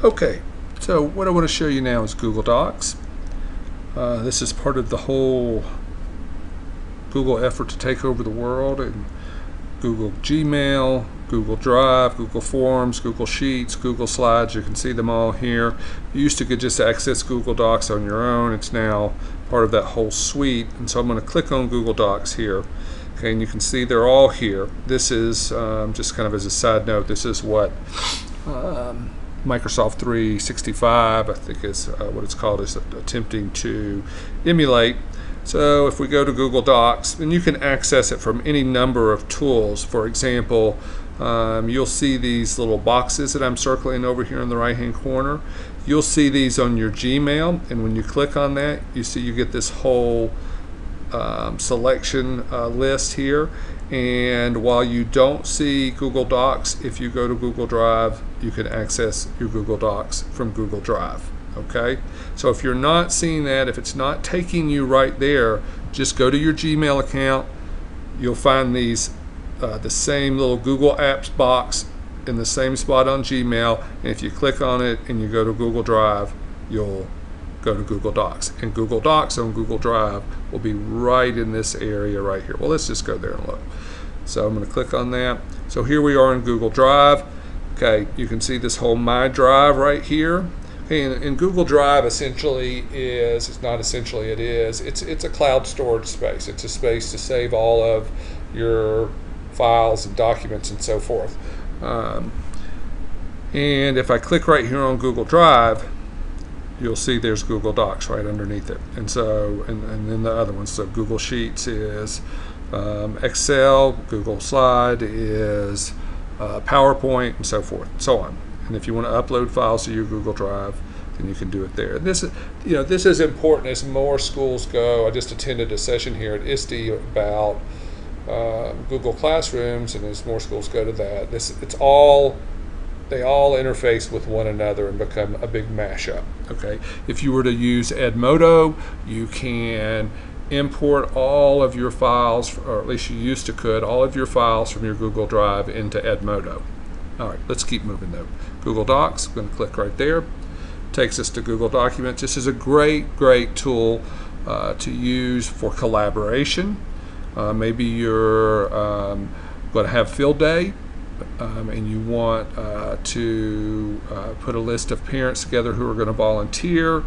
Okay, so what I want to show you now is Google Docs. This is part of the whole Google effort to take over the world, and Google Gmail, Google Drive, Google Forms, Google Sheets, Google Slides. You can see them all here. You used to could just access Google Docs on your own. It's now part of that whole suite, and so I'm going to click on Google Docs here. Okay, and you can see they're all here. This is just kind of as a side note, this is what Microsoft 365, I think is what it's called, is attempting to emulate. So if we go to Google Docs, and you can access it from any number of tools. For example, you'll see these little boxes that I'm circling over here in the right hand corner. You'll see these on your Gmail, and when you click on that, you see you get this whole selection list here. And while you don't see Google Docs, if you go to Google Drive, you can access your Google Docs from Google Drive. Okay, so if you're not seeing that, if it's not taking you right there, just go to your Gmail account. You'll find these the same little Google Apps box in the same spot on Gmail, and if you click on it and you go to Google Drive, you'll go to Google Docs, and Google Docs on Google Drive will be right in this area right here. Well, let's just go there and look. So I'm going to click on that. So here we are in Google Drive. Okay, you can see this whole My Drive right here. Okay, and Google Drive essentially is, it's not essentially, it is, it's a cloud storage space. It's a space to save all of your files and documents and so forth. And if I click right here on Google Drive, you'll see there's Google Docs right underneath it. And so, and then the other ones, so Google Sheets is Excel, Google Slide is PowerPoint, and so forth, so on. And if you want to upload files to your Google Drive, then you can do it there. And this is, this is important as more schools go. I just attended a session here at ISTE about Google Classrooms, and as more schools go to that, they all interface with one another and become a big mashup. Okay, if you were to use Edmodo, you can import all of your files, or at least you used to could, all of your files from your Google Drive into Edmodo. All right, let's keep moving though. Google Docs, I'm going to click right there. Takes us to Google Documents. This is a great tool to use for collaboration. Maybe you're going to have field day, and you want to put a list of parents together who are going to volunteer.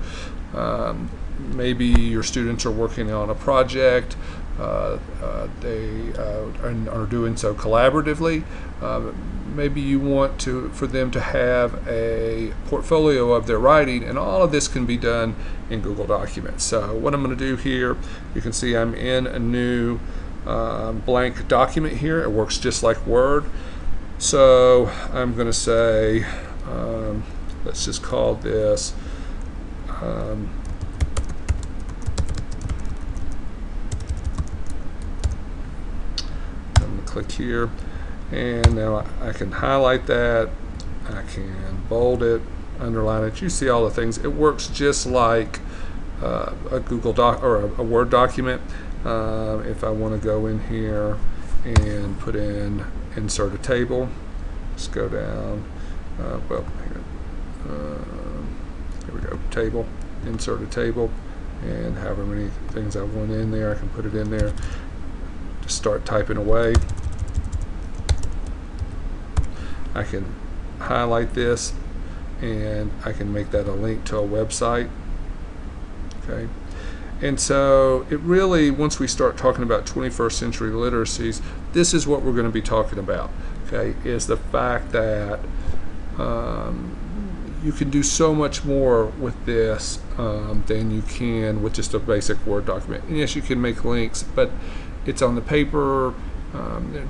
Maybe your students are working on a project. They are doing so collaboratively. Maybe you want for them to have a portfolio of their writing, and all of this can be done in Google Documents. So what I'm going to do here, you can see I'm in a new blank document here. It works just like Word. So I'm going to say, let's just call this I'm going to click here, and now I can highlight that, I can bold it, underline it. You see all the things. It works just like a Google Doc or a Word document. If I want to go in here and put in insert a table, let's go down, here we go, table, insert a table, and however many things I want in there, I can put it in there. Just start typing away. I can highlight this, and I can make that a link to a website. Okay. And so it really, once we start talking about 21st century literacies, this is what we're going to be talking about, okay, is the fact that you can do so much more with this than you can with just a basic Word document. And yes, you can make links, but it's on the paper.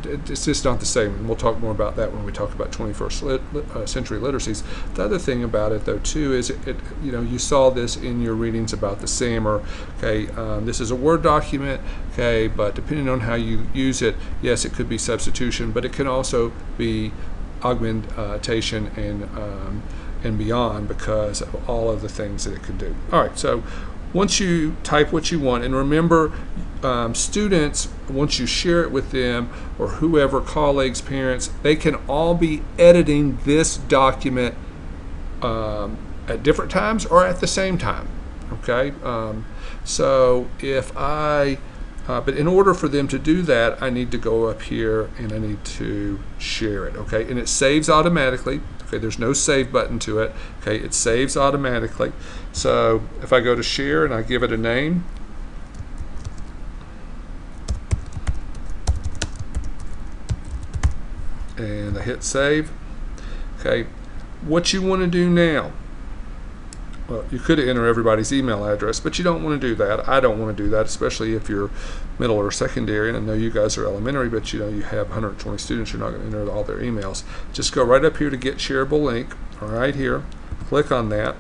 It's just not the same, and we'll talk more about that when we talk about 21st century literacies. The other thing about it, though, too, is you saw this in your readings about the SAMR. Okay, this is a Word document. Okay, but depending on how you use it, yes, it could be substitution, but it can also be augmentation and beyond, because of all of the things that it can do. All right, so once you type what you want, and remember, students, once you share it with them, or whoever, colleagues, parents, they can all be editing this document at different times or at the same time. Okay, so if but in order for them to do that, I need to go up here and I need to share it. Okay, and it saves automatically. Okay, there's no save button to it. Okay, it saves automatically. So if I go to share and I give it a name, and I hit save. Okay, what you want to do now, well, you could enter everybody's email address, but you don't want to do that. I don't want to do that, especially if you're middle or secondary, and I know you guys are elementary, but you have 120 students, you're not going to enter all their emails. Just go right up here to get shareable link, right here, click on that,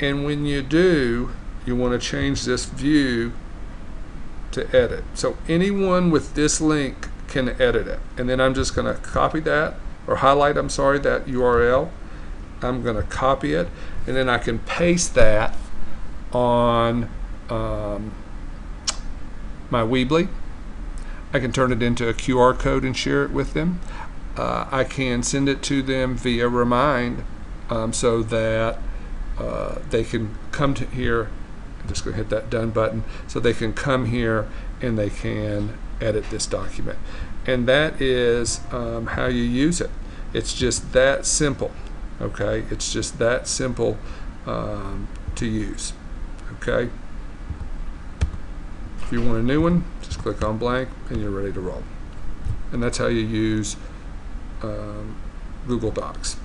and when you do, you want to change this view to edit. So anyone with this link can edit it, and then I'm just going to copy that, or highlight, that URL. I'm going to copy it, and then I can paste that on my Weebly. I can turn it into a QR code and share it with them. I can send it to them via Remind, so that they can come to here. I'm just going to hit that done button, so they can come here and they can edit this document. And that is how you use it. It's just that simple. Okay, it's just that simple to use. Okay, if you want a new one, just click on blank and you're ready to roll. And that's how you use Google Docs.